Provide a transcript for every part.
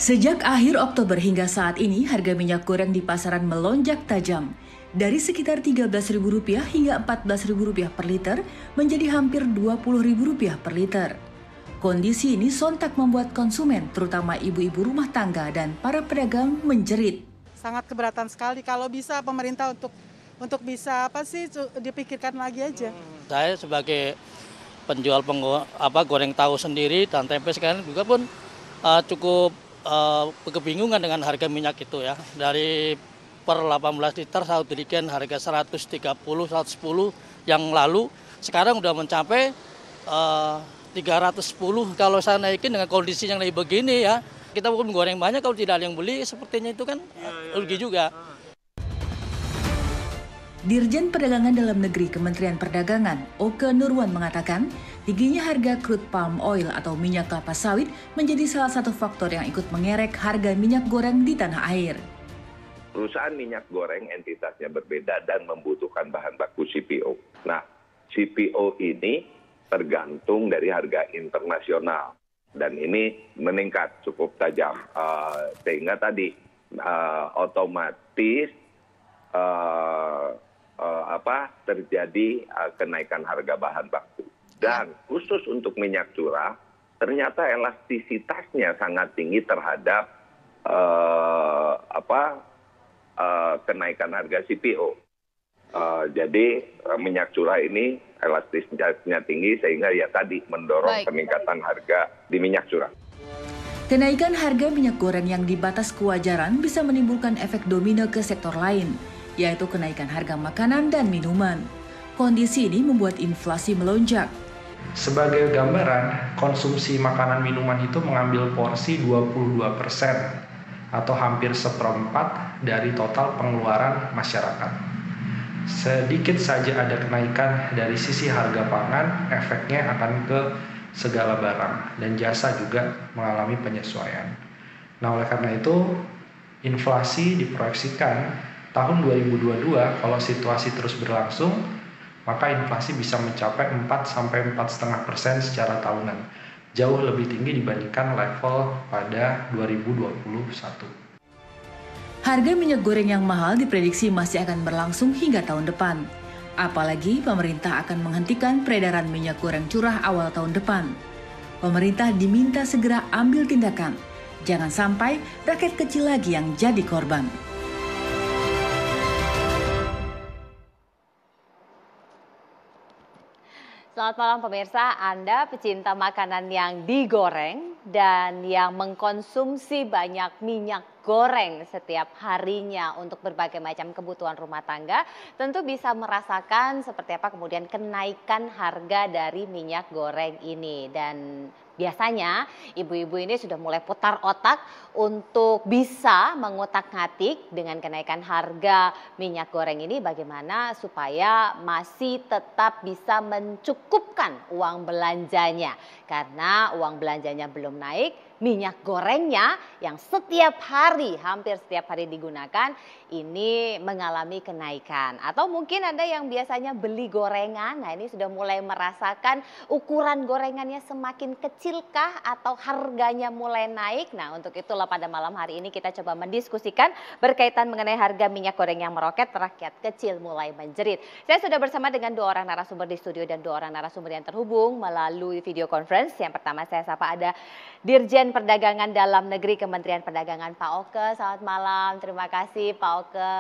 Sejak akhir Oktober hingga saat ini, harga minyak goreng di pasaran melonjak tajam. Dari sekitar Rp13.000 hingga Rp14.000 per liter menjadi hampir Rp20.000 per liter. Kondisi ini sontak membuat konsumen, terutama ibu-ibu rumah tangga dan para pedagang menjerit. Sangat keberatan sekali kalau bisa pemerintah untuk bisa dipikirkan lagi aja. Saya sebagai penjual goreng tahu sendiri dan tempe sekarang juga pun cukup kebingungan dengan harga minyak itu ya. Dari per 18 liter saya berikan harga 130, 110 yang lalu, sekarang udah mencapai 310 kalau saya naikin dengan kondisi yang lagi begini ya. Kita pun goreng banyak kalau tidak ada yang beli, sepertinya itu kan rugi juga. Dirjen Perdagangan Dalam Negeri Kementerian Perdagangan, Oke Nurwan mengatakan, tingginya harga crude palm oil atau minyak kelapa sawit menjadi salah satu faktor yang ikut mengerek harga minyak goreng di tanah air. Perusahaan minyak goreng entitasnya berbeda dan membutuhkan bahan baku CPO. Nah, CPO ini tergantung dari harga internasional dan ini meningkat cukup tajam sehingga tadi otomatis terjadi kenaikan harga bahan baku. Dan khusus untuk minyak curah, ternyata elastisitasnya sangat tinggi terhadap kenaikan harga CPO. Jadi minyak curah ini elastisitasnya tinggi sehingga ya tadi mendorong peningkatan harga di minyak curah. Kenaikan harga minyak goreng yang di batas kewajaran bisa menimbulkan efek domino ke sektor lain, yaitu kenaikan harga makanan dan minuman. Kondisi ini membuat inflasi melonjak. Sebagai gambaran, konsumsi makanan minuman itu mengambil porsi 22% atau hampir seperempat dari total pengeluaran masyarakat. Sedikit saja ada kenaikan dari sisi harga pangan, efeknya akan ke segala barang dan jasa juga mengalami penyesuaian. Nah, oleh karena itu, inflasi diproyeksikan tahun 2022 kalau situasi terus berlangsung, maka inflasi bisa mencapai 4-4,5% secara tahunan. Jauh lebih tinggi dibandingkan level pada 2021. Harga minyak goreng yang mahal diprediksi masih akan berlangsung hingga tahun depan. Apalagi pemerintah akan menghentikan peredaran minyak goreng curah awal tahun depan. Pemerintah diminta segera ambil tindakan. Jangan sampai rakyat kecil lagi yang jadi korban. Selamat malam pemirsa, Anda pecinta makanan yang digoreng dan yang mengkonsumsi banyak minyak goreng setiap harinya untuk berbagai macam kebutuhan rumah tangga, tentu bisa merasakan seperti apa kemudian kenaikan harga dari minyak goreng ini. Dan biasanya ibu-ibu ini sudah mulai putar otak untuk bisa mengutak-ngatik dengan kenaikan harga minyak goreng ini bagaimana supaya masih tetap bisa mencukupkan uang belanjanya. Karena uang belanjanya belum naik, minyak gorengnya yang setiap hari, hampir setiap hari digunakan ini mengalami kenaikan. Atau mungkin Anda yang biasanya beli gorengan, nah ini sudah mulai merasakan ukuran gorengannya semakin kecilkah atau harganya mulai naik. Nah untuk itulah pada malam hari ini kita coba mendiskusikan berkaitan mengenai harga minyak goreng yang meroket, rakyat kecil mulai menjerit. Saya sudah bersama dengan dua orang narasumber di studio dan dua orang narasumber yang terhubung melalui video conference. Yang pertama saya sapa ada Dirjen Perdagangan Dalam Negeri Kementerian Perdagangan Pak Oke. Selamat malam, terima kasih Pak Oke.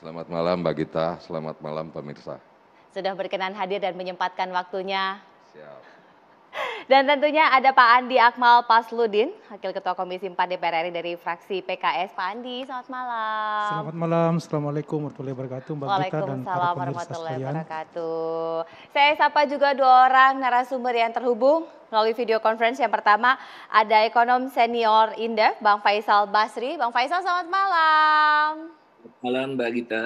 Selamat malam Mbak Gita, selamat malam pemirsa. Sudah berkenan hadir dan menyempatkan waktunya. Siap. Dan tentunya ada Pak Andi Akmal Pasludin, Wakil Ketua Komisi 4 DPR RI dari fraksi PKS. Pak Andi, selamat malam. Selamat malam, Assalamualaikum warahmatullahi wabarakatuh Mbak Gita dan para pemirsa sekalian. Saya sapa juga dua orang narasumber yang terhubung melalui video conference. Yang pertama ada ekonom senior Indef, Bang Faisal Basri. Bang Faisal, selamat malam. Selamat malam Mbak Gita,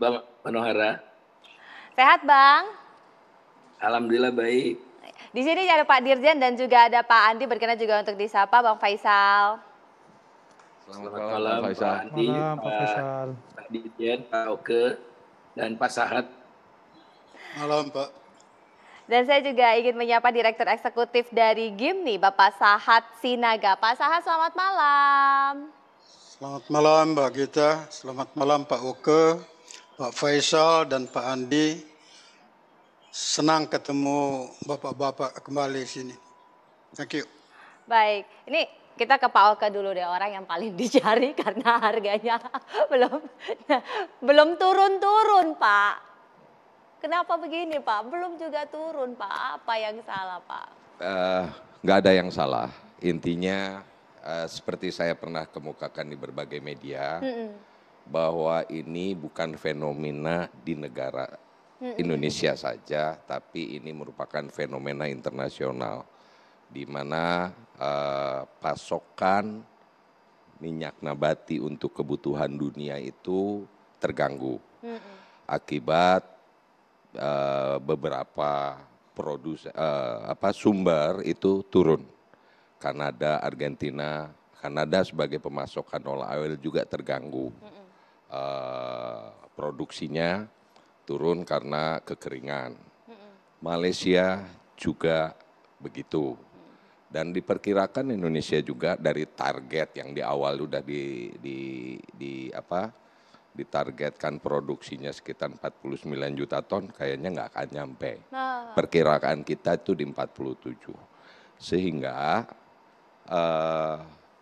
Bang Manohara. Sehat Bang? Alhamdulillah baik. Di sini ada Pak Dirjen dan juga ada Pak Andi, berkenan juga untuk disapa Bang Faisal. Selamat malam Pak Andi, Pak Dirjen, Pak Oke, dan Pak Sahat. Malam Pak. Dan saya juga ingin menyapa Direktur Eksekutif dari GIMNI, Bapak Sahat Sinaga. Pak Sahat, selamat malam. Selamat malam Mbak Gita, selamat malam Pak Uke, Pak Faisal dan Pak Andi. Senang ketemu bapak-bapak kembali sini. Thank you. Baik, ini kita ke Pak Oke dulu deh, orang yang paling dicari karena harganya belum turun-turun, Pak. Kenapa begini, Pak? Belum juga turun, Pak. Apa yang salah, Pak? Nggak ada yang salah. Intinya seperti saya pernah kemukakan di berbagai media, bahwa ini bukan fenomena di negara Indonesia saja, tapi ini merupakan fenomena internasional, di mana pasokan minyak nabati untuk kebutuhan dunia itu terganggu akibat beberapa sumber itu turun. Kanada, Argentina, Kanada sebagai pemasokan oil juga terganggu. Produksinya turun karena kekeringan. Malaysia juga begitu. Dan diperkirakan Indonesia juga dari target yang di awal udah ditargetkan produksinya sekitar 49 juta ton, kayaknya nggak akan nyampe. Perkiraan kita itu di 47. Sehingga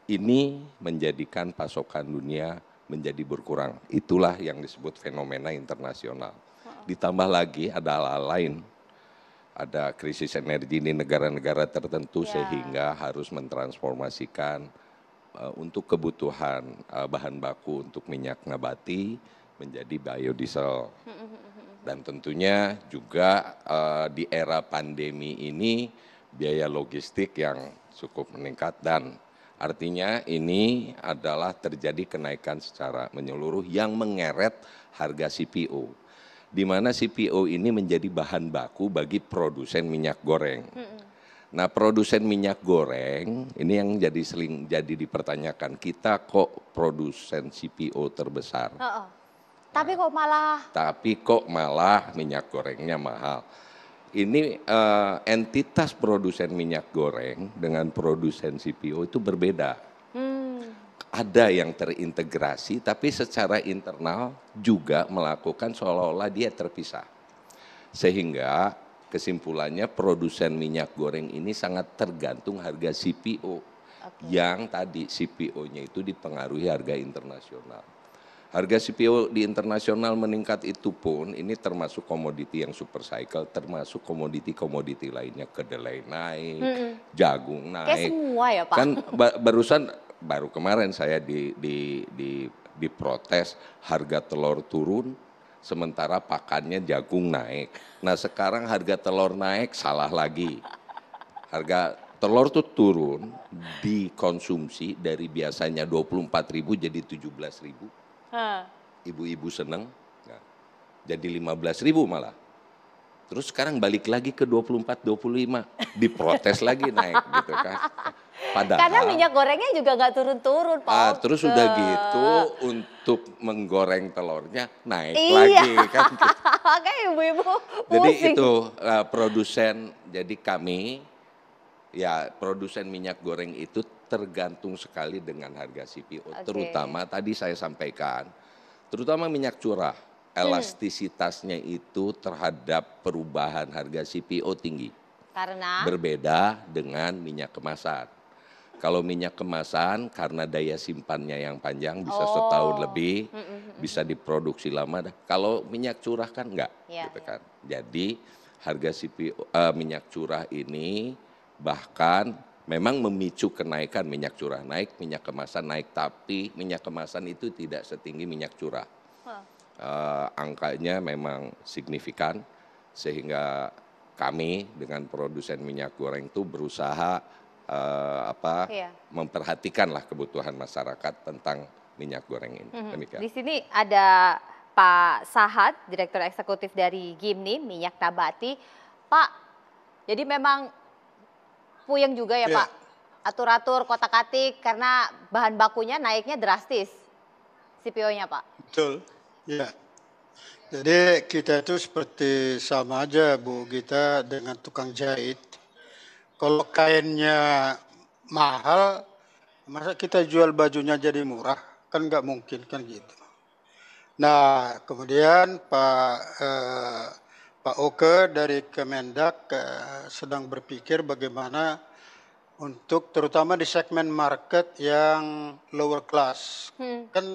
ini menjadikan pasokan dunia menjadi berkurang. Itulah yang disebut fenomena internasional. Ditambah lagi ada hal lain. Ada krisis energi di negara-negara tertentu sehingga harus mentransformasikan untuk kebutuhan bahan baku untuk minyak nabati menjadi biodiesel. Dan tentunya juga di era pandemi ini biaya logistik yang cukup meningkat, dan artinya ini adalah terjadi kenaikan secara menyeluruh yang mengeret harga CPO. Di mana CPO ini menjadi bahan baku bagi produsen minyak goreng. Nah, produsen minyak goreng ini yang jadi dipertanyakan, kita kok produsen CPO terbesar. Tapi kok malah minyak gorengnya mahal. Ini entitas produsen minyak goreng dengan produsen CPO itu berbeda. Ada yang terintegrasi, tapi secara internal juga melakukan seolah-olah dia terpisah. Sehingga kesimpulannya produsen minyak goreng ini sangat tergantung harga CPO. Yang tadi CPO-nya itu dipengaruhi harga internasional. Harga CPO di internasional meningkat itu pun ini termasuk komoditi yang super cycle, termasuk komoditi-komoditi lainnya, kedelai naik, jagung naik. Kayak semua ya Pak? Kan baru kemarin saya diprotes harga telur turun, sementara pakannya jagung naik. Nah sekarang harga telur naik, salah lagi. Harga telur tuh turun dikonsumsi dari biasanya 24.000 jadi 17.000. Ibu-ibu seneng, nah, jadi 15.000 malah. Terus sekarang balik lagi ke 24-25, diprotes lagi naik gitu kan. Padahal, karena minyak gorengnya juga nggak turun-turun Pak. Terus udah gitu untuk menggoreng telurnya naik lagi kan. Gitu. Makanya ibu-ibu pusing. Jadi itu produsen, jadi kami ya produsen minyak goreng itu tergantung sekali dengan harga CPO. Terutama tadi saya sampaikan, terutama minyak curah. Elastisitasnya itu terhadap perubahan harga CPO tinggi. Karena? Berbeda dengan minyak kemasan. Kalau minyak kemasan karena daya simpannya yang panjang bisa setahun lebih, bisa diproduksi lama. Kalau minyak curah kan enggak, gitu kan. Jadi harga CPO minyak curah ini bahkan memang memicu kenaikan minyak curah naik, minyak kemasan naik, tapi minyak kemasan itu tidak setinggi minyak curah. Angkanya memang signifikan sehingga kami dengan produsen minyak goreng itu berusaha memperhatikanlah kebutuhan masyarakat tentang minyak goreng ini. Demikian. Di sini ada Pak Sahat, Direktur Eksekutif dari GIMNI Minyak Nabati. Pak, jadi memang puyeng juga ya Pak, atur-atur kotak-atik karena bahan bakunya naiknya drastis, CPO-nya Pak. Betul. Ya, Jadi kita itu seperti sama aja Bu Gita dengan tukang jahit. Kalau kainnya mahal, masa kita jual bajunya jadi murah? Kan nggak mungkin kan gitu. Nah kemudian Pak Oke dari Kemendak sedang berpikir bagaimana untuk terutama di segmen market yang lower class. Kan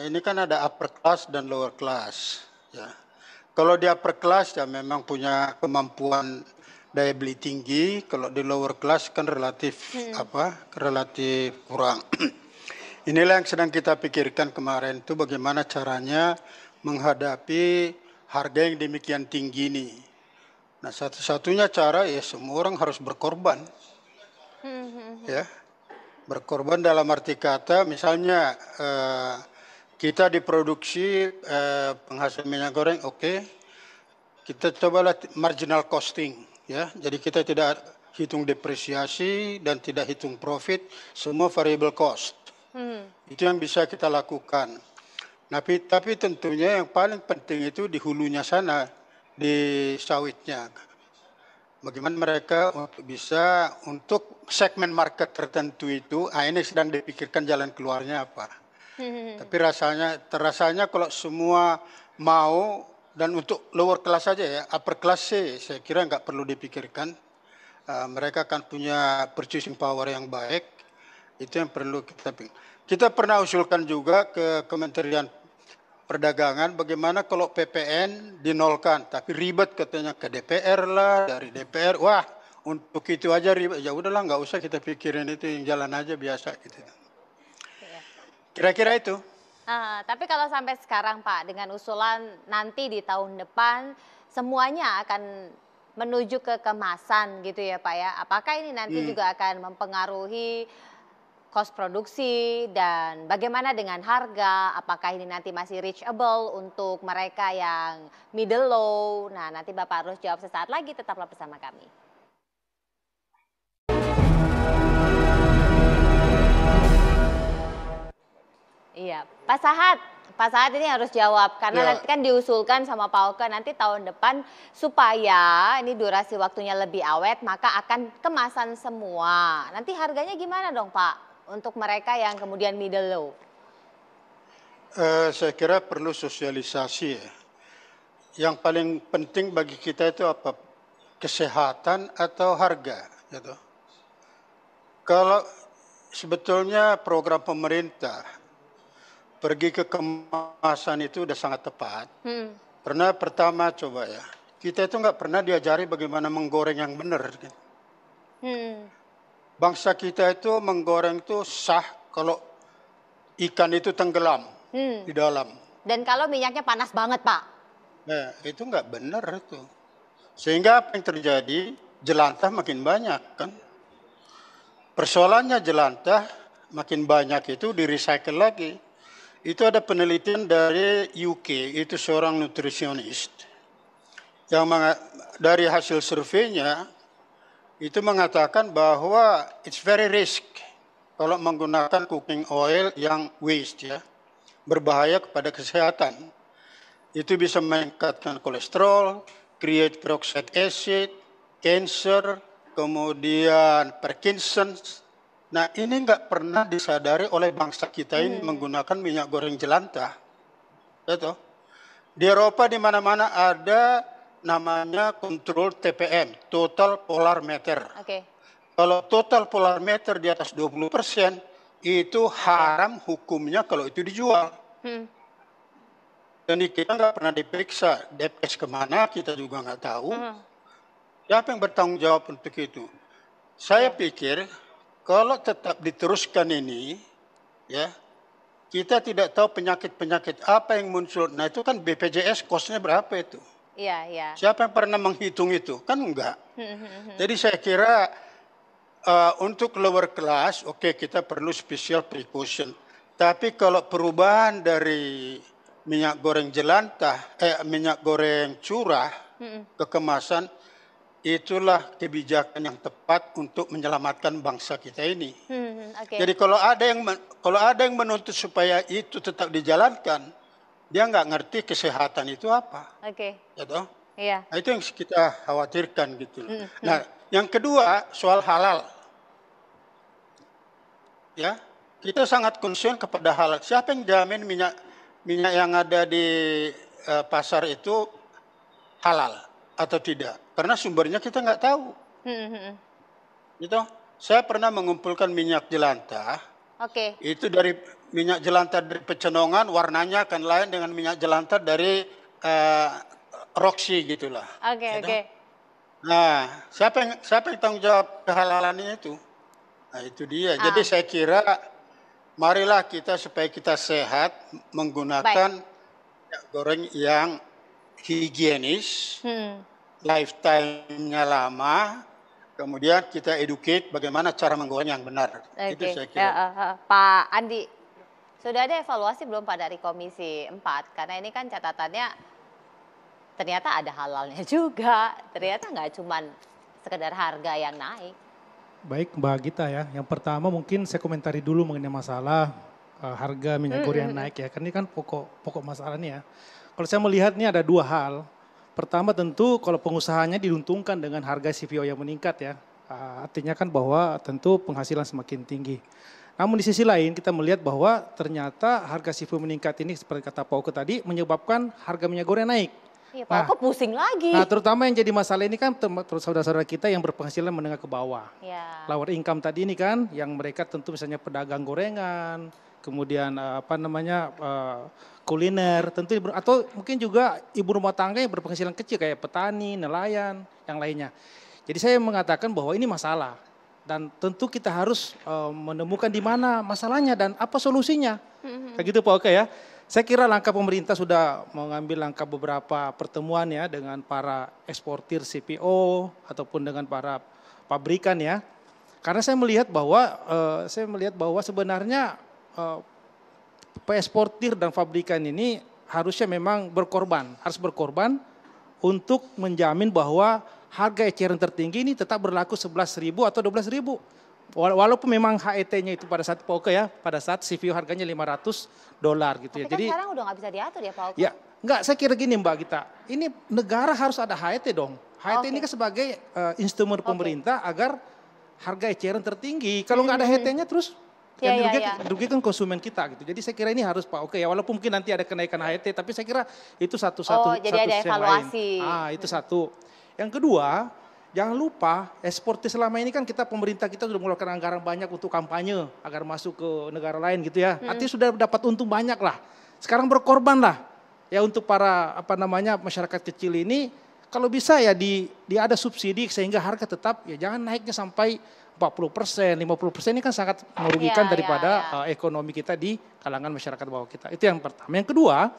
ini kan ada upper class dan lower class. Ya. Kalau di upper class ya memang punya kemampuan daya beli tinggi. Kalau di lower class kan relatif relatif kurang. Inilah yang sedang kita pikirkan kemarin itu bagaimana caranya menghadapi harga yang demikian tinggi ini. Nah satu-satunya cara ya semua orang harus berkorban. Ya, berkorban dalam arti kata misalnya kita diproduksi penghasil minyak goreng, oke. Kita cobalah marginal costing, ya. Jadi kita tidak hitung depresiasi dan tidak hitung profit, semua variable cost. Itu yang bisa kita lakukan. Tapi tentunya yang paling penting itu di hulunya sana, di sawitnya. Bagaimana mereka bisa untuk segmen market tertentu itu, ini sedang dipikirkan jalan keluarnya apa. Tapi rasanya kalau semua mau, dan untuk lower class saja ya, upper class sih saya kira nggak perlu dipikirkan. Mereka akan punya purchasing power yang baik, itu yang perlu kita pikirkan. Kita pernah usulkan juga ke Kementerian Perdagangan bagaimana kalau PPN dinolkan, tapi ribet katanya ke DPR lah, dari DPR, wah untuk itu aja ribet, ya udahlah nggak usah kita pikirin itu, yang jalan aja biasa gitu. Kira-kira itu. Tapi kalau sampai sekarang Pak, dengan usulan nanti di tahun depan semuanya akan menuju ke kemasan gitu ya Pak ya, apakah ini nanti juga akan mempengaruhi cost produksi dan bagaimana dengan harga, apakah ini nanti masih reachable untuk mereka yang middle low? Nah nanti Bapak harus jawab sesaat lagi, tetaplah bersama kami. Iya, Pak Sahat ini harus jawab karena nanti kan diusulkan sama Pak Oke nanti tahun depan supaya ini durasi waktunya lebih awet maka akan kemasan semua. Nanti harganya gimana dong Pak? Untuk mereka yang kemudian middle low? Saya kira perlu sosialisasi ya. Yang paling penting bagi kita itu apa? Kesehatan atau harga. Gitu. Kalau sebetulnya program pemerintah pergi ke kemasan itu udah sangat tepat. Karena pertama coba ya, kita itu nggak pernah diajari bagaimana menggoreng yang benar. Gitu. Bangsa kita itu menggoreng itu sah kalau ikan itu tenggelam di dalam. Dan kalau minyaknya panas banget, Pak. Nah, itu nggak benar itu. Sehingga apa yang terjadi? Jelantah makin banyak kan. Persoalannya jelantah makin banyak itu di-recycle lagi. Itu ada penelitian dari UK, itu seorang nutritionist. Yang dari hasil surveinya, itu mengatakan bahwa it's very risk kalau menggunakan cooking oil yang waste ya, berbahaya kepada kesehatan. Itu bisa meningkatkan kolesterol, create peroxide acid, cancer, kemudian Parkinson's. Nah ini nggak pernah disadari oleh bangsa kita ini menggunakan minyak goreng jelantah. Betul. Di Eropa di mana-mana ada namanya kontrol TPM, total polar meter. Kalau total polar meter di atas 20%, itu haram hukumnya kalau itu dijual. Dan kita nggak pernah diperiksa, DPS kemana kita juga nggak tahu. Siapa yang bertanggung jawab untuk itu? Saya pikir kalau tetap diteruskan ini, ya kita tidak tahu penyakit-penyakit apa yang muncul. Nah itu kan BPJS kosnya berapa itu? Iya. Siapa yang pernah menghitung itu? Kan enggak. Jadi saya kira untuk lower class, oke, kita perlu special precaution. Tapi kalau perubahan dari minyak goreng jelantah, minyak goreng curah ke kemasan, itulah kebijakan yang tepat untuk menyelamatkan bangsa kita ini. Jadi kalau ada yang menuntut supaya itu tetap dijalankan, dia nggak ngerti kesehatan itu apa. Oke. Ya toh? Iya. Nah, itu yang kita khawatirkan gitu. Nah, yang kedua soal halal. Ya, kita sangat concern kepada halal. Siapa yang jamin minyak yang ada di pasar itu halal atau tidak? Karena sumbernya kita nggak tahu. Gitu. Saya pernah mengumpulkan minyak jelantah. Oke. Itu dari minyak jelantah dari Pecenongan, warnanya akan lain dengan minyak jelantah dari Roxy gitulah. Oke. Nah, siapa yang tanggung jawab kehalalannya itu? Nah, itu dia. Jadi saya kira marilah kita supaya kita sehat menggunakan minyak goreng yang higienis, lifetime-nya lama, kemudian kita educate bagaimana cara menggoreng yang benar. Itu saya kira. Pak Andi, sudah ada evaluasi belum Pak dari Komisi 4? Karena ini kan catatannya ternyata ada halalnya juga, ternyata nggak cuma sekedar harga yang naik. Baik Mbak Gita ya, yang pertama mungkin saya komentari dulu mengenai masalah harga minyak goreng yang naik ya, karena ini kan pokok masalahnya ya. Kalau saya melihat ini ada dua hal. Pertama tentu kalau pengusahanya diuntungkan dengan harga CPO yang meningkat ya, artinya kan bahwa tentu penghasilan semakin tinggi. Namun di sisi lain kita melihat bahwa ternyata harga CPO meningkat ini seperti kata Pak Oke tadi menyebabkan harga minyak goreng naik. Iya, Pak Oke pusing lagi. Nah terutama yang jadi masalah ini kan saudara-saudara kita yang berpenghasilan menengah ke bawah. Ya. Lower income tadi ini kan yang mereka tentu misalnya pedagang gorengan, kemudian kuliner, tentu atau mungkin juga ibu rumah tangga yang berpenghasilan kecil kayak petani, nelayan, yang lainnya. Jadi saya mengatakan bahwa ini masalah dan tentu kita harus menemukan di mana masalahnya dan apa solusinya. Kayak gitu Pak Oke ya. Saya kira langkah pemerintah sudah mengambil langkah beberapa pertemuan ya dengan para eksportir CPO ataupun dengan para pabrikan ya. Karena saya melihat bahwa sebenarnya eksportir dan pabrikan ini harusnya memang harus berkorban untuk menjamin bahwa harga eceran tertinggi ini tetap berlaku 11.000 atau 12.000. Walaupun memang HET-nya itu pada saat Pak Oke ya, pada saat CPO harganya $500 gitu ya. Tapi kan sekarang udah nggak bisa diatur ya Pak Oke? Ya, enggak, saya kira gini Mbak Gita, ini negara harus ada HET dong. HET ini kan sebagai instrumen pemerintah agar harga eceran tertinggi. Kalau nggak ada HET-nya terus yang dirugikan konsumen kita gitu. Jadi saya kira ini harus Pak Oke ya, walaupun mungkin nanti ada kenaikan HET, tapi saya kira itu satu jadi ada evaluasi. Itu satu. Yang kedua, jangan lupa eksportir selama ini kan pemerintah kita sudah mengeluarkan anggaran banyak untuk kampanye agar masuk ke negara lain gitu ya. Artinya sudah dapat untung banyak lah. Sekarang berkorban lah ya untuk para masyarakat kecil ini. Kalau bisa ya ada subsidi sehingga harga tetap ya jangan naiknya sampai 40%, 50% ini kan sangat merugikan daripada ekonomi kita di kalangan masyarakat bawah kita. Itu yang pertama. Yang kedua,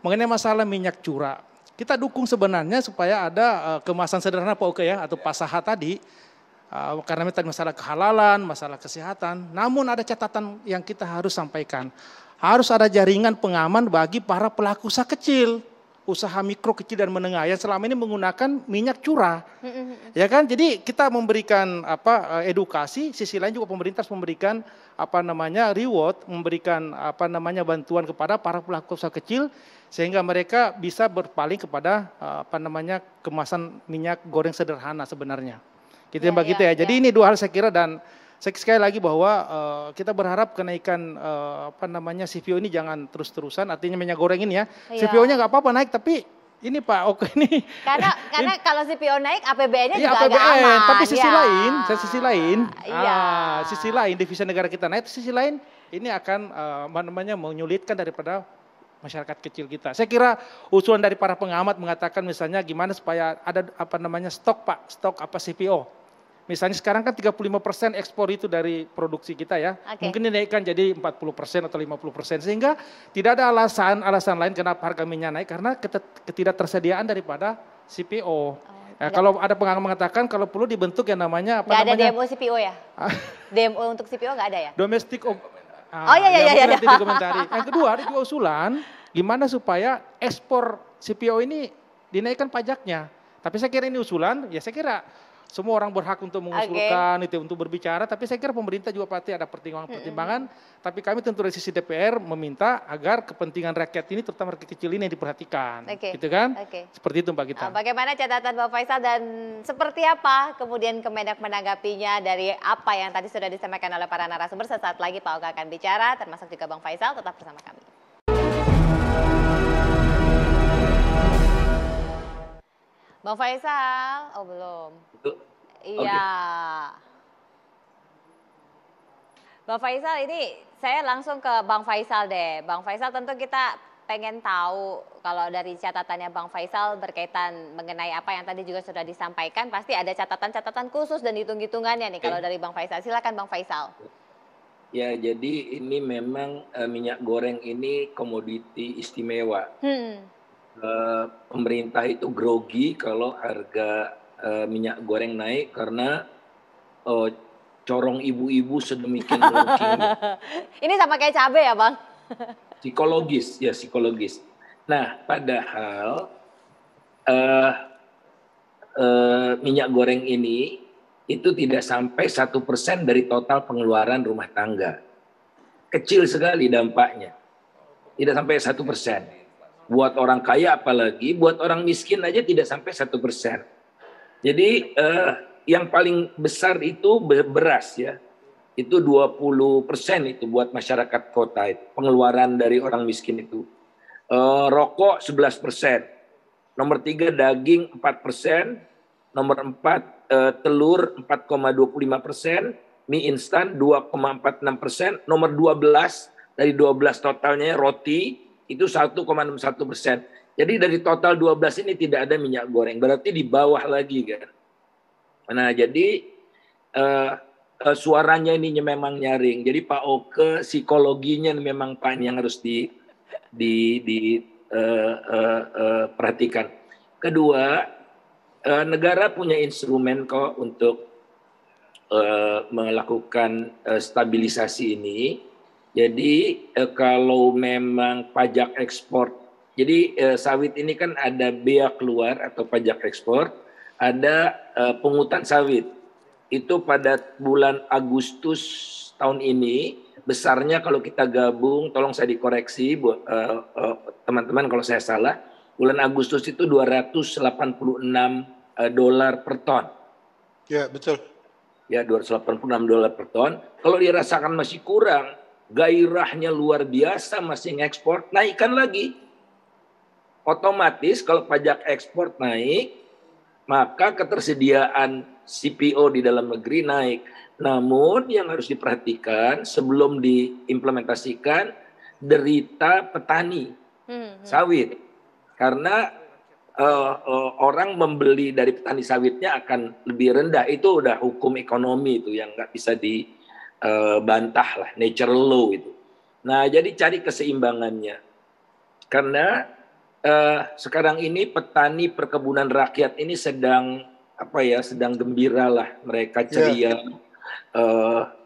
mengenai masalah minyak curah. Kita dukung sebenarnya supaya ada kemasan sederhana Pak Oke ya, atau pasaha tadi. Karena tadi masalah kehalalan, masalah kesehatan. Namun ada catatan yang kita harus sampaikan. Harus ada jaringan pengaman bagi para pelaku usaha kecil. Usaha mikro, kecil dan menengah yang selama ini menggunakan minyak curah. Ya kan? Jadi kita memberikan edukasi, sisi lain juga pemerintah harus memberikan reward, memberikan bantuan kepada para pelaku usaha kecil sehingga mereka bisa berpaling kepada kemasan minyak goreng sederhana sebenarnya. Gitu ya Mbak Gita ya. Jadi ini dua hal saya kira dan sekali lagi bahwa kita berharap kenaikan CPO ini jangan terus-terusan, artinya minyak goreng ini ya. CPO-nya nggak apa-apa naik, tapi ini Pak Oke ini. Karena kalau CPO naik APBN-nya juga APBN, agak aman. Tapi sisi lain devisa negara kita naik, sisi lain ini akan menyulitkan daripada masyarakat kecil kita. Saya kira usulan dari para pengamat mengatakan misalnya gimana supaya ada stok CPO. Misalnya sekarang kan 35% ekspor itu dari produksi kita ya. Mungkin dinaikkan jadi 40% atau 50%. Sehingga tidak ada alasan lain kenapa harga minyak naik karena ketidaktersediaan daripada CPO. Kalau ada pengamat mengatakan kalau perlu dibentuk yang namanya Nggak ada demo CPO ya? Demo untuk CPO nggak ada ya? Domestic iya. Nanti dikomentari. Yang kedua ada juga usulan gimana supaya ekspor CPO ini dinaikkan pajaknya. Tapi saya kira ini usulan, ya saya kira semua orang berhak untuk mengusulkan itu untuk berbicara, tapi saya kira pemerintah juga pasti ada pertimbangan-pertimbangan, tapi kami tentu dari sisi DPR meminta agar kepentingan rakyat ini terutama rakyat kecil ini diperhatikan. Gitu kan? Seperti itu Mbak Gita. Bagaimana catatan Bang Faisal dan seperti apa kemudian Kemendak menanggapinya dari apa yang tadi sudah disampaikan oleh para narasumber? Sesaat lagi Pak Oka akan bicara, termasuk juga Bang Faisal, tetap bersama kami. Bang Faisal, oh belum. Iya. Bang Faisal, ini saya langsung ke Bang Faisal deh. Bang Faisal, tentu kita pengen tahu kalau dari catatannya Bang Faisal berkaitan mengenai apa yang tadi juga sudah disampaikan, pasti ada catatan-catatan khusus dan hitung-hitungannya nih kalau dari Bang Faisal. Silakan Bang Faisal. Ya, jadi ini memang minyak goreng ini komoditi istimewa. Pemerintah itu grogi kalau harga minyak goreng naik karena corong ibu-ibu sedemikian mungkin. Ini sama kayak cabai ya Bang? Psikologis, ya psikologis. Nah, padahal minyak goreng ini itu tidak sampai 1% dari total pengeluaran rumah tangga. Kecil sekali dampaknya. Tidak sampai 1%. Buat orang kaya apalagi, buat orang miskin aja tidak sampai 1%. Jadi yang paling besar itu beras ya. Itu 20% itu buat masyarakat kota itu, pengeluaran dari orang miskin itu. Rokok 11%. Nomor 3 daging 4%. Nomor 4 telur 4,25%. Mie instan 2,46%. Nomor 12 dari 12 totalnya roti itu 1,61%. Jadi dari total 12 ini tidak ada minyak goreng. Berarti di bawah lagi kan. Nah jadi suaranya ini memang nyaring. Jadi Pak Oke psikologinya memang Pak yang harus perhatikan. Kedua, negara punya instrumen kok untuk melakukan stabilisasi ini. Jadi kalau memang pajak ekspor, jadi sawit ini kan ada bea keluar atau pajak ekspor, ada pungutan sawit. Itu pada bulan Agustus tahun ini besarnya kalau kita gabung, tolong saya dikoreksi buat teman-teman kalau saya salah, bulan Agustus itu $286 per ton. Ya, betul. Ya, $286 per ton. Kalau dirasakan masih kurang, gairahnya luar biasa masih ngekspor, naikkan lagi. Otomatis kalau pajak ekspor naik, maka ketersediaan CPO di dalam negeri naik. Namun yang harus diperhatikan sebelum diimplementasikan derita petani sawit. Karena orang membeli dari petani sawitnya akan lebih rendah. Itu udah hukum ekonomi itu yang nggak bisa dibantah lah, natural law itu. Nah jadi cari keseimbangannya. Karena sekarang ini petani perkebunan rakyat ini sedang sedang gembira lah, mereka ceria.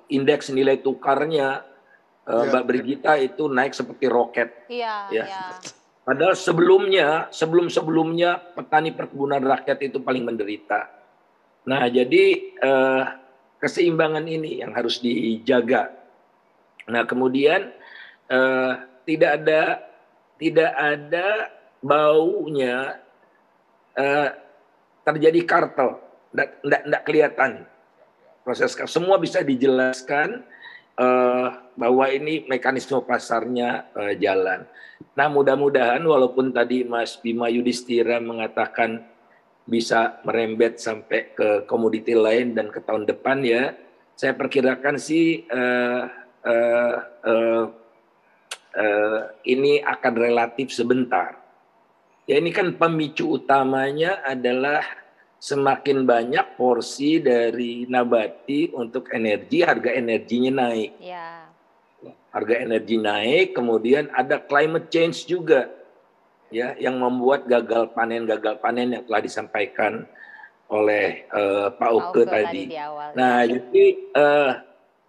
Indeks nilai tukarnya Mbak Brigita itu naik seperti roket. Padahal sebelumnya petani perkebunan rakyat itu paling menderita. Nah jadi keseimbangan ini yang harus dijaga. Nah kemudian tidak ada baunya terjadi kartel, tidak kelihatan proses semua bisa dijelaskan bahwa ini mekanisme pasarnya jalan. Nah mudah-mudahan walaupun tadi Mas Bima Yudhistira mengatakan bisa merembet sampai ke komoditi lain dan ke tahun depan ya, saya perkirakan sih ini akan relatif sebentar. Ya ini kan pemicu utamanya adalah semakin banyak porsi dari nabati untuk energi, harga energinya naik. Ya. Harga energi naik, kemudian ada climate change juga, ya, yang membuat gagal panen yang telah disampaikan oleh Pak Oke tadi. Nah, jadi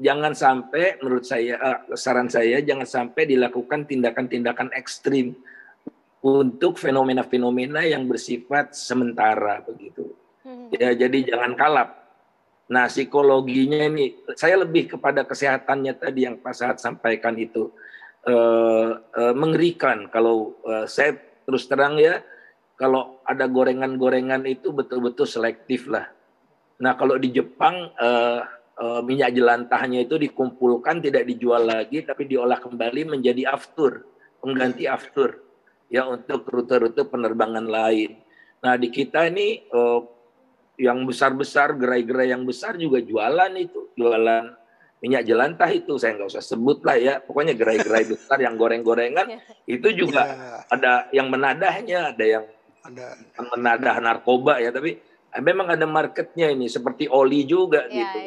jangan sampai, menurut saya, saran saya jangan sampai dilakukan tindakan-tindakan ekstrim untuk fenomena-fenomena yang bersifat sementara begitu. Ya, jadi jangan kalap. Nah, psikologinya ini, saya lebih kepada kesehatannya tadi yang Pak Sahat sampaikan itu mengerikan. Kalau saya terus terang ya, kalau ada gorengan-gorengan itu betul-betul selektif lah. Nah, kalau di Jepang minyak jelantahnya itu dikumpulkan, tidak dijual lagi, tapi diolah kembali menjadi aftur, pengganti aftur ya untuk rute-rute penerbangan lain. Nah, di kita ini yang besar-besar, gerai-gerai yang besar juga jualan itu, jualan minyak jelantah itu, saya nggak usah sebut lah ya, pokoknya gerai-gerai besar yang goreng-gorengan itu juga ada yang menadahnya, ada yang menadah narkoba ya, tapi memang ada marketnya ini, seperti oli juga gitu.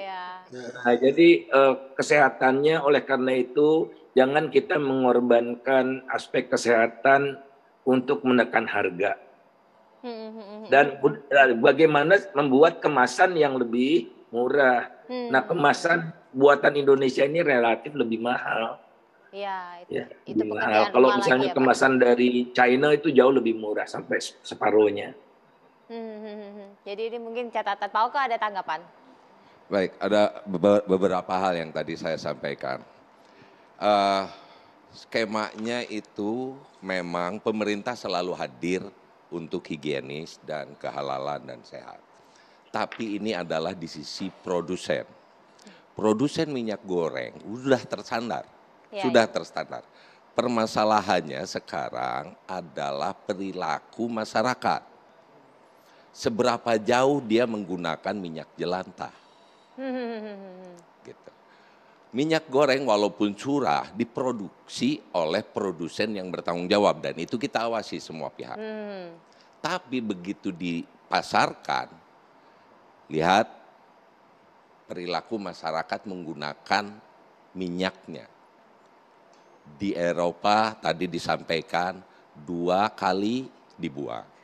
Nah, jadi kesehatannya, oleh karena itu jangan kita mengorbankan aspek kesehatan untuk menekan harga. Dan bagaimana membuat kemasan yang lebih murah. Nah, kemasan buatan Indonesia ini relatif lebih mahal. Ya, itu lebih mahal. pekerjaan Kalau rumah misalnya lagi ya, Pak. kemasan dari China itu jauh lebih murah, sampai separuhnya. Jadi ini mungkin catatan. Pak Oke, ada tanggapan? Baik, ada beberapa hal yang tadi saya sampaikan. Skemanya itu memang pemerintah selalu hadir untuk higienis dan kehalalan dan sehat. Tapi ini adalah di sisi produsen. Produsen minyak goreng sudah terstandar. Sudah terstandar. Permasalahannya sekarang adalah perilaku masyarakat. Seberapa jauh dia menggunakan minyak jelantah. Gitu. Minyak goreng walaupun curah diproduksi oleh produsen yang bertanggung jawab, dan itu kita awasi semua pihak. Tapi begitu dipasarkan, lihat perilaku masyarakat menggunakan minyaknya. Di Eropa tadi disampaikan 2 kali dibuang.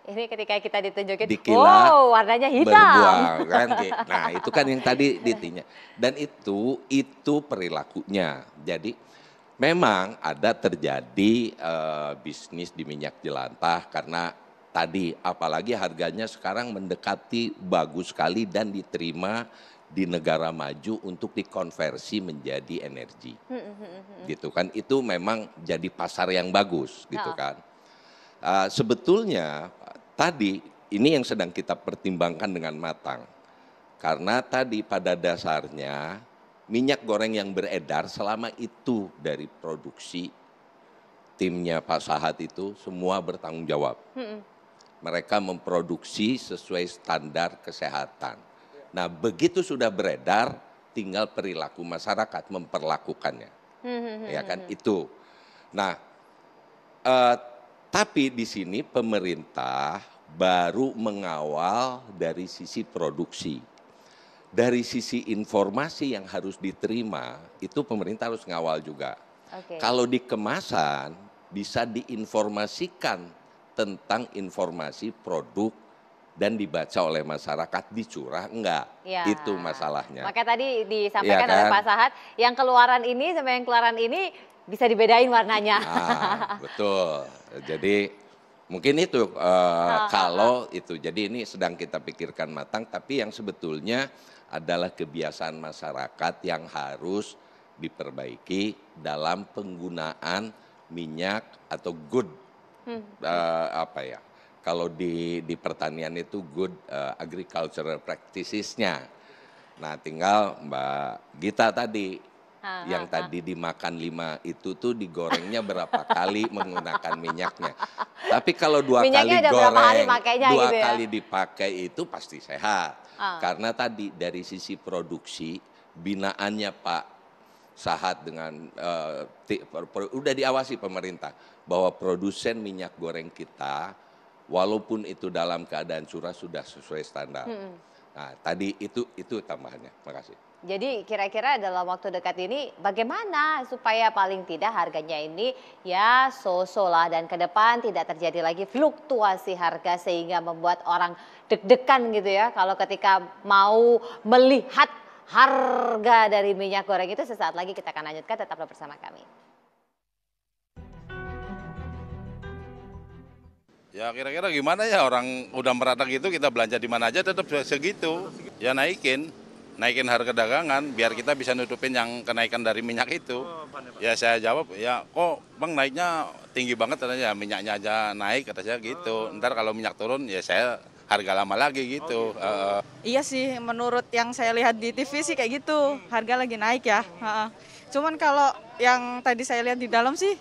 Ini ketika kita ditunjukin, Dikila, wow, warnanya hitam. Berbuang, kan? Nah, itu kan yang tadi ditinya. Dan itu perilakunya. Jadi memang ada terjadi bisnis di minyak jelantah karena tadi apalagi harganya sekarang mendekati bagus sekali dan diterima di negara maju untuk dikonversi menjadi energi. Gitu kan. Itu memang jadi pasar yang bagus gitu kan. Sebetulnya tadi ini yang sedang kita pertimbangkan dengan matang. Karena tadi pada dasarnya minyak goreng yang beredar selama itu dari produksi timnya Pak Sahat itu semua bertanggung jawab. Mereka memproduksi sesuai standar kesehatan. Nah, begitu sudah beredar tinggal perilaku masyarakat memperlakukannya. Ya kan itu. Nah, tapi di sini pemerintah baru mengawal dari sisi produksi. Dari sisi informasi yang harus diterima, itu pemerintah harus ngawal juga. Kalau di kemasan, bisa diinformasikan tentang informasi produk dan dibaca oleh masyarakat, dicurah enggak. Itu masalahnya. Makanya tadi disampaikan oleh Pak Sahat, yang keluaran ini sama yang keluaran ini bisa dibedain warnanya. Betul. Jadi mungkin itu kalau itu. Jadi ini sedang kita pikirkan matang, tapi yang sebetulnya adalah kebiasaan masyarakat yang harus diperbaiki dalam penggunaan minyak atau good kalau di pertanian itu good agricultural practices-nya. Nah, tinggal Mbak Gita tadi yang tadi dimakan 5 itu tuh digorengnya berapa kali menggunakan minyaknya. Tapi kalau 2 kali goreng, 2 kali dipakai itu pasti sehat. Karena tadi dari sisi produksi binaannya Pak Sahat dengan udah diawasi pemerintah bahwa produsen minyak goreng kita walaupun itu dalam keadaan curah sudah sesuai standar. Nah, tadi itu tambahannya. Makasih. Jadi kira-kira dalam waktu dekat ini bagaimana supaya paling tidak harganya ini ya so-so lah, dan ke depan tidak terjadi lagi fluktuasi harga sehingga membuat orang deg-degan gitu ya kalau ketika mau melihat harga dari minyak goreng itu. Sesaat lagi kita akan lanjutkan, tetaplah bersama kami. Ya kira-kira gimana ya, orang udah merata gitu, kita belanja di mana aja tetap segitu. Ya naikin harga dagangan biar kita bisa nutupin yang kenaikan dari minyak itu. Ya saya jawab, ya kok Bang naiknya tinggi banget katanya, minyaknya aja naik kata saya gitu. Ntar kalau minyak turun ya saya harga lama lagi gitu. Iya sih, menurut yang saya lihat di TV sih kayak gitu, harga lagi naik ya. Cuman kalau yang tadi saya lihat di dalam sih,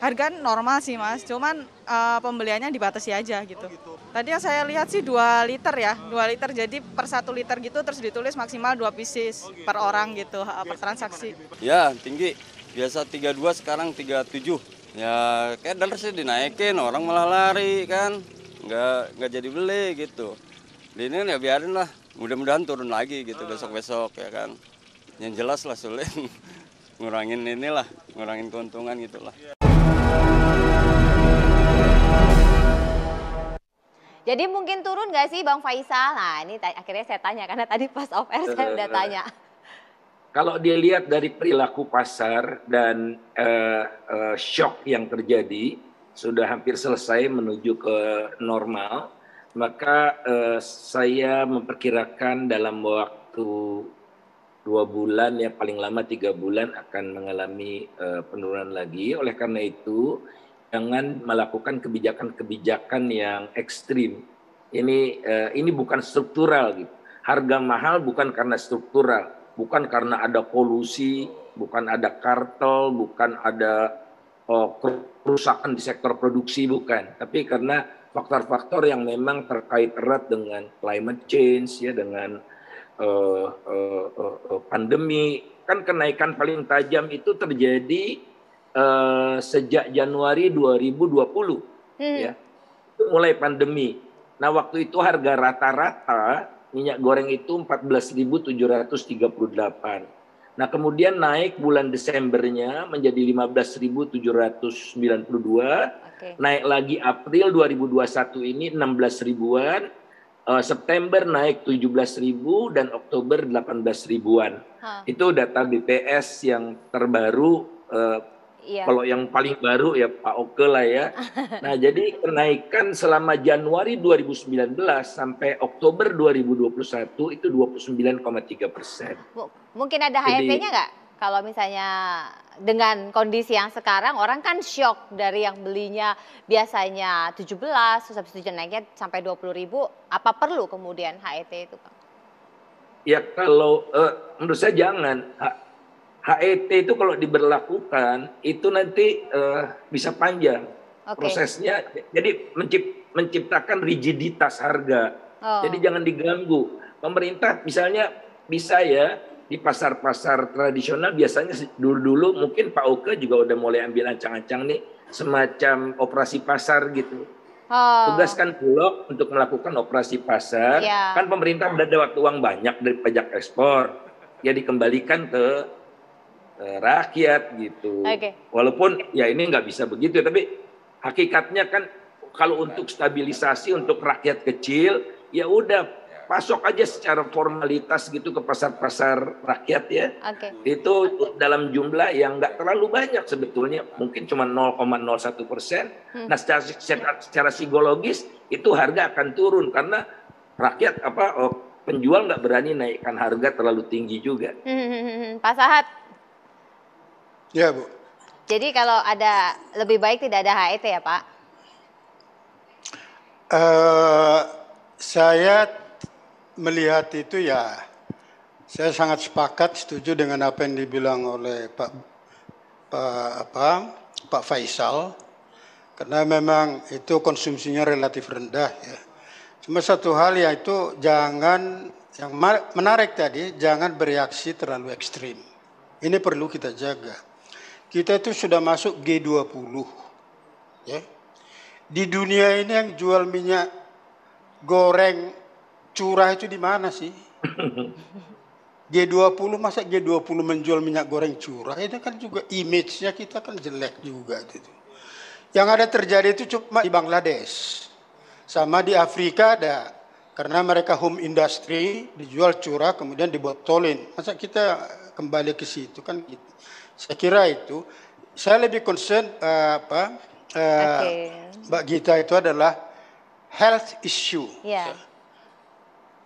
harga normal sih Mas, cuman pembeliannya dibatasi aja gitu. Tadi yang saya lihat sih 2 liter ya, 2 liter jadi per 1 liter gitu terus ditulis maksimal 2 pieces per orang gitu per transaksi. Ya tinggi, biasa 32 sekarang 37. Ya kayak dolar sih dinaikin, orang malah lari kan, nggak jadi beli gitu. Ini ya biarin lah, mudah-mudahan turun lagi gitu besok-besok ya kan. Yang jelas lah sulit ngurangin keuntungan gitulah. Jadi mungkin turun nggak sih Bang Faisal? Nah ini akhirnya saya tanya karena tadi pas off air saya udah tanya. Kalau dilihat dari perilaku pasar dan shock yang terjadi, sudah hampir selesai menuju ke normal, maka saya memperkirakan dalam waktu 2 bulan ya paling lama 3 bulan akan mengalami penurunan lagi. Oleh karena itu jangan melakukan kebijakan-kebijakan yang ekstrim. Ini bukan struktural gitu. Harga mahal bukan karena struktural, bukan karena ada polusi, bukan ada kartel, bukan ada kerusakan di sektor produksi, bukan. Tapi karena faktor-faktor yang memang terkait erat dengan climate change ya, dengan pandemi. Kan kenaikan paling tajam itu terjadi sejak Januari 2020 ya. Itu mulai pandemi. Nah, waktu itu harga rata-rata minyak goreng itu 14.738. Nah, kemudian naik bulan Desembernya menjadi 15.792. Naik lagi April 2021 ini 16 ribuan. September naik 17.000 dan Oktober 18 ribuan. Itu data BPS yang terbaru. Kalau yang paling baru ya Pak Oke lah ya. Nah jadi kenaikan selama Januari 2019 sampai Oktober 2021 itu 29,3%. Mungkin ada HET-nya nggak? Kalau misalnya dengan kondisi yang sekarang orang kan shock dari yang belinya biasanya 17, terus habis itu naiknya sampai 20.000, apa perlu kemudian HET itu Bang? Ya kalau menurut saya jangan. HET itu kalau diberlakukan itu nanti bisa panjang prosesnya. Jadi menciptakan rigiditas harga. Jadi jangan diganggu. Pemerintah misalnya bisa ya di pasar-pasar tradisional biasanya dulu mungkin Pak Oke juga udah mulai ambil ancang-ancang nih semacam operasi pasar gitu. Tugaskan Bulog untuk melakukan operasi pasar. Kan pemerintah udah dapat uang banyak dari pajak ekspor. Ya dikembalikan ke rakyat gitu. Walaupun ya ini nggak bisa begitu, tapi hakikatnya kan kalau untuk stabilisasi untuk rakyat kecil ya udah pasok aja secara formalitas gitu ke pasar-pasar rakyat ya. Itu dalam jumlah yang nggak terlalu banyak sebetulnya, mungkin cuma 0,01%. Nah secara psikologis itu harga akan turun karena rakyat penjual nggak berani naikkan harga terlalu tinggi juga. Pak Sahat. Ya Bu. Jadi kalau ada lebih baik tidak ada HET ya Pak? Saya melihat itu ya, saya sangat sepakat setuju dengan apa yang dibilang oleh Pak Faisal, karena memang itu konsumsinya relatif rendah ya. Cuma satu hal yaitu jangan, yang menarik tadi, jangan bereaksi terlalu ekstrim. Ini perlu kita jaga. Kita itu sudah masuk G20. Ya. Di dunia ini yang jual minyak goreng curah itu di mana sih? G20, masa G20 menjual minyak goreng curah? Itu kan juga image-nya kita kan jelek juga. Gitu. Yang ada terjadi itu cuma di Bangladesh. Sama di Afrika ada. Karena mereka home industry, dijual curah kemudian dibotolin. Masa kita kembali ke situ kan gitu. Saya kira itu, saya lebih concern Mbak Gita, itu adalah health issue. Ya.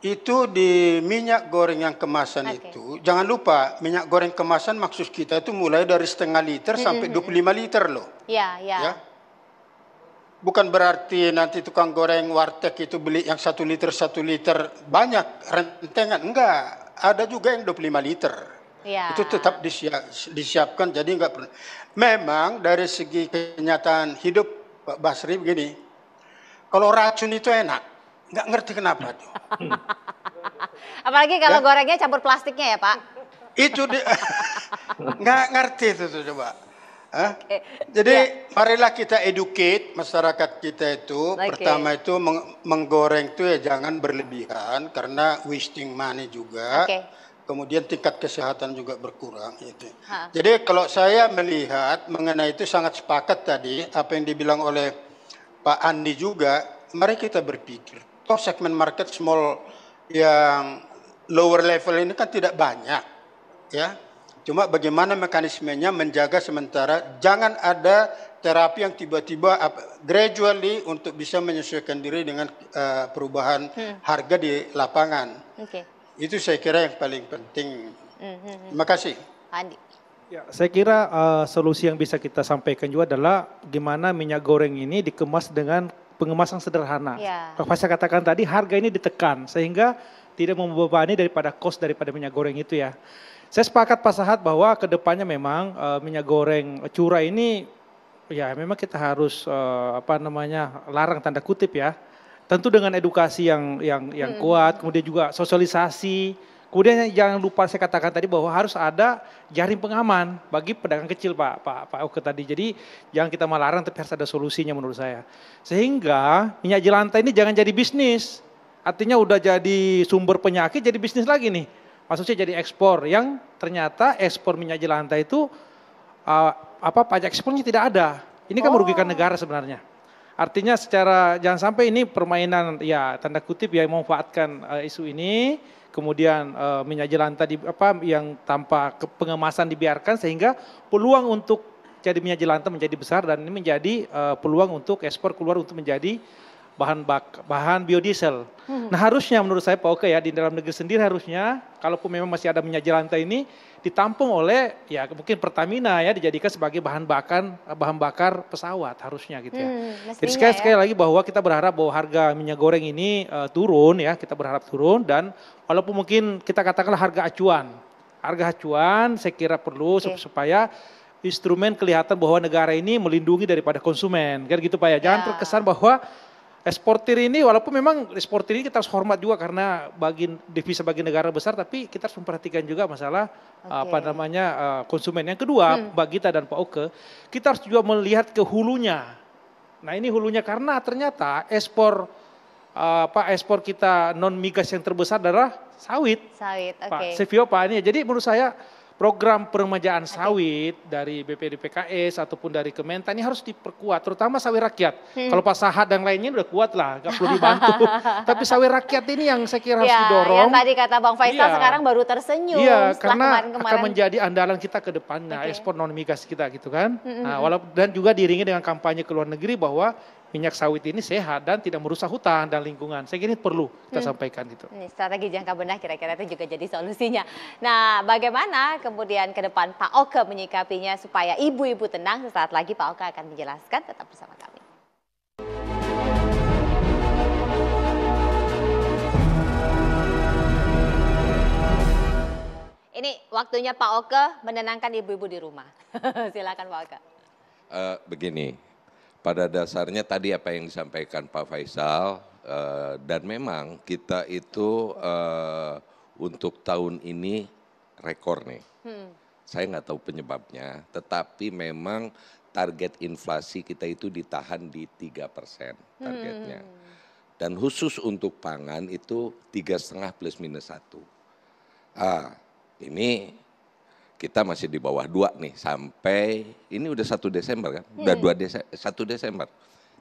Itu di minyak goreng yang kemasan itu, jangan lupa minyak goreng kemasan maksud kita itu mulai dari setengah liter sampai 25 liter loh. Ya. Ya. Bukan berarti nanti tukang goreng warteg itu beli yang 1 liter banyak rentengan, enggak. Ada juga yang 25 liter. Ya. Itu tetap disiapkan, jadi enggak perlu. Memang dari segi kenyataan hidup Pak Basri begini, kalau racun itu enak. Nggak ngerti kenapa tuh. Apalagi kalau gorengnya campur plastiknya ya Pak. Itu nggak ngerti itu tuh coba. Jadi marilah kita educate masyarakat kita itu. Pertama itu menggoreng itu ya jangan berlebihan karena wasting money juga. Kemudian tingkat kesehatan juga berkurang. Gitu. Jadi kalau saya melihat mengenai itu sangat sepakat tadi apa yang dibilang oleh Pak Andi juga. Mari kita berpikir. Segmen market small yang lower level ini kan tidak banyak, ya. Cuma bagaimana mekanismenya menjaga sementara, jangan ada terapi yang tiba-tiba gradually untuk bisa menyesuaikan diri dengan perubahan harga di lapangan. Itu saya kira yang paling penting. Terima kasih. Andi. Ya, saya kira solusi yang bisa kita sampaikan juga adalah gimana minyak goreng ini dikemas dengan pengemasan sederhana. Pak Faisal katakan tadi harga ini ditekan sehingga tidak membebani daripada cost daripada minyak goreng itu ya. Saya sepakat Pak Sahat bahwa kedepannya memang minyak goreng curah ini ya memang kita harus larang tanda kutip ya. Tentu dengan edukasi yang kuat, kemudian juga sosialisasi. Kemudian jangan lupa saya katakan tadi bahwa harus ada jaring pengaman bagi pedagang kecil Pak Oke tadi. Jadi jangan kita melarang tapi harus ada solusinya menurut saya. Sehingga minyak jelantah ini jangan jadi bisnis. Artinya udah jadi sumber penyakit jadi bisnis lagi nih. Maksudnya jadi ekspor yang ternyata ekspor minyak jelantah itu pajak ekspornya tidak ada. Ini kan merugikan negara sebenarnya. Artinya secara jangan sampai ini permainan ya tanda kutip ya memanfaatkan isu ini. Kemudian minyak jelantah yang tanpa pengemasan dibiarkan sehingga peluang untuk jadi minyak jelantah menjadi besar dan ini menjadi peluang untuk ekspor keluar untuk menjadi bahan biodiesel. Nah harusnya menurut saya Pak Oke ya di dalam negeri sendiri harusnya kalaupun memang masih ada minyak jelantah ini ditampung oleh ya mungkin Pertamina ya dijadikan sebagai bahan bakar pesawat harusnya gitu ya. Jadi sekali lagi bahwa kita berharap bahwa harga minyak goreng ini turun ya, kita berharap turun dan walaupun mungkin kita katakanlah harga acuan saya kira perlu supaya instrumen kelihatan bahwa negara ini melindungi daripada konsumen kan gitu Pak ya. Jangan terkesan bahwa eksportir ini walaupun memang eksportir ini kita harus hormat juga karena devisa bagi negara besar tapi kita harus memperhatikan juga masalah konsumen. Yang kedua bagi kita dan Pak Oke kita harus juga melihat ke hulunya. Nah ini hulunya karena ternyata ekspor kita non migas yang terbesar adalah sawit. Pak Sevio Pak ini. Jadi menurut saya program peremajaan sawit dari BPDPKS ataupun dari Kementan ini harus diperkuat, terutama sawit rakyat. Kalau Pak Sahat dan lainnya udah kuat lah, nggak perlu dibantu. Tapi sawit rakyat ini yang saya kira harus didorong. Yang tadi kata Bang Faisal sekarang baru tersenyum. Iya, karena akan menjadi andalan kita ke depannya, ekspor non migas kita gitu kan. Nah, dan juga diiringi dengan kampanye ke luar negeri bahwa minyak sawit ini sehat dan tidak merusak hutan dan lingkungan. Saya kira ini perlu kita sampaikan gitu. Ini strategi jangka benah kira-kira itu juga jadi solusinya. Nah, bagaimana kemudian ke depan Pak Oke menyikapinya supaya ibu-ibu tenang? Sesaat lagi Pak Oke akan menjelaskan, tetap bersama kami. Ini waktunya Pak Oke menenangkan ibu-ibu di rumah. Silakan Pak Oke. Begini. Pada dasarnya tadi apa yang disampaikan Pak Faisal dan memang kita itu untuk tahun ini rekor nih. Saya nggak tahu penyebabnya, tetapi memang target inflasi kita itu ditahan di 3% targetnya. Dan khusus untuk pangan itu 3,5 plus minus 1. Ini kita masih di bawah 2 nih sampai ini udah 1 Desember kan, udah 1 Desember.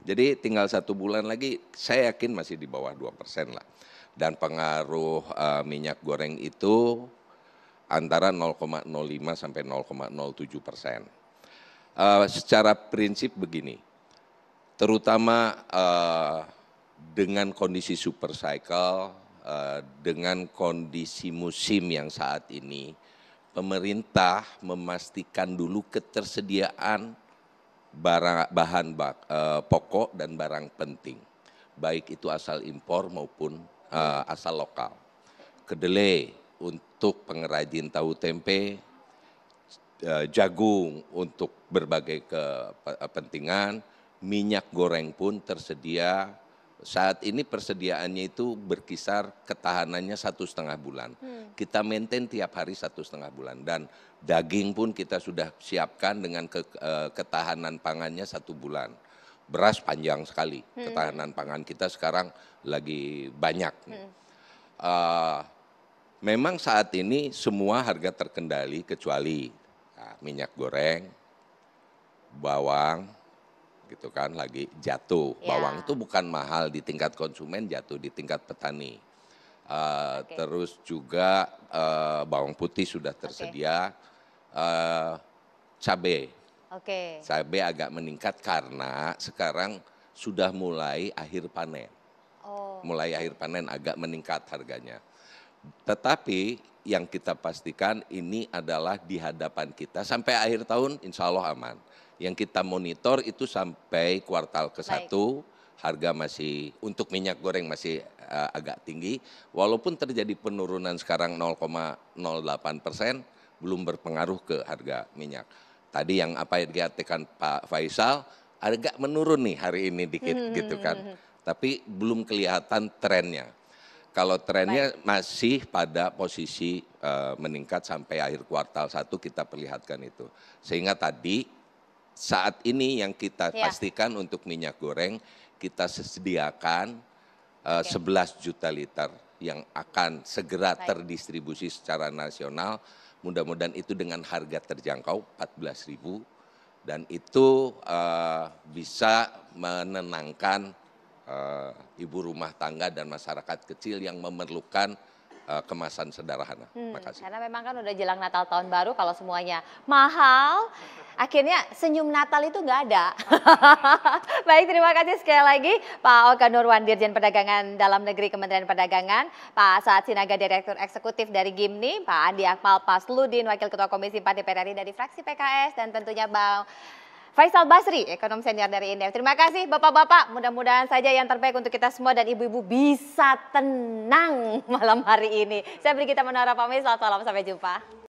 Jadi tinggal 1 bulan lagi saya yakin masih di bawah 2% lah. Dan pengaruh minyak goreng itu antara 0,05 sampai 0,07%. Secara prinsip begini, terutama dengan kondisi super cycle, dengan kondisi musim yang saat ini, pemerintah memastikan dulu ketersediaan bahan pokok dan barang penting, baik itu asal impor maupun asal lokal. Kedelai untuk pengrajin tahu tempe, jagung untuk berbagai kepentingan, minyak goreng pun tersedia. Saat ini persediaannya itu berkisar ketahanannya 1,5 bulan. Kita maintain tiap hari 1,5 bulan. Dan daging pun kita sudah siapkan dengan ketahanan pangannya 1 bulan. Beras panjang sekali. Ketahanan pangan kita sekarang lagi banyak. Memang saat ini semua harga terkendali kecuali minyak goreng, bawang, gitu kan, lagi jatuh. Bawang itu bukan mahal di tingkat konsumen, jatuh di tingkat petani. Terus juga bawang putih sudah tersedia, cabai. Cabai agak meningkat karena sekarang sudah mulai akhir panen. Mulai akhir panen agak meningkat harganya. Tetapi yang kita pastikan ini adalah di hadapan kita sampai akhir tahun insya Allah aman. Yang kita monitor itu sampai kuartal ke-1, harga masih untuk minyak goreng masih agak tinggi. Walaupun terjadi penurunan sekarang 0,08%, belum berpengaruh ke harga minyak. Tadi yang apa yang dikatakan Pak Faisal, agak menurun nih hari ini dikit gitu kan. Tapi belum kelihatan trennya. Kalau trennya masih pada posisi meningkat sampai akhir kuartal 1 kita perlihatkan itu. Sehingga tadi saat ini yang kita pastikan untuk minyak goreng kita sediakan 11 juta liter yang akan segera terdistribusi secara nasional. Mudah-mudahan itu dengan harga terjangkau 14.000 dan itu bisa menenangkan ibu rumah tangga dan masyarakat kecil yang memerlukan kemasan sederhana. Makasih. Karena memang kan udah jelang Natal tahun baru, kalau semuanya mahal, akhirnya senyum Natal itu nggak ada. Baik, terima kasih sekali lagi Pak Oka Nurwan, Dirjen Perdagangan Dalam Negeri Kementerian Perdagangan, Pak Saad Sinaga, Direktur Eksekutif dari GIMNI, Pak Andi Akmal Pasludin, Wakil Ketua Komisi 4 DPR RI dari fraksi PKS, dan tentunya Bang Faisal Basri, ekonom senior dari Indef. Terima kasih Bapak-Bapak, mudah-mudahan saja yang terbaik untuk kita semua dan ibu-ibu bisa tenang malam hari ini. Saya Brigita Menara pamit, selamat malam, sampai jumpa.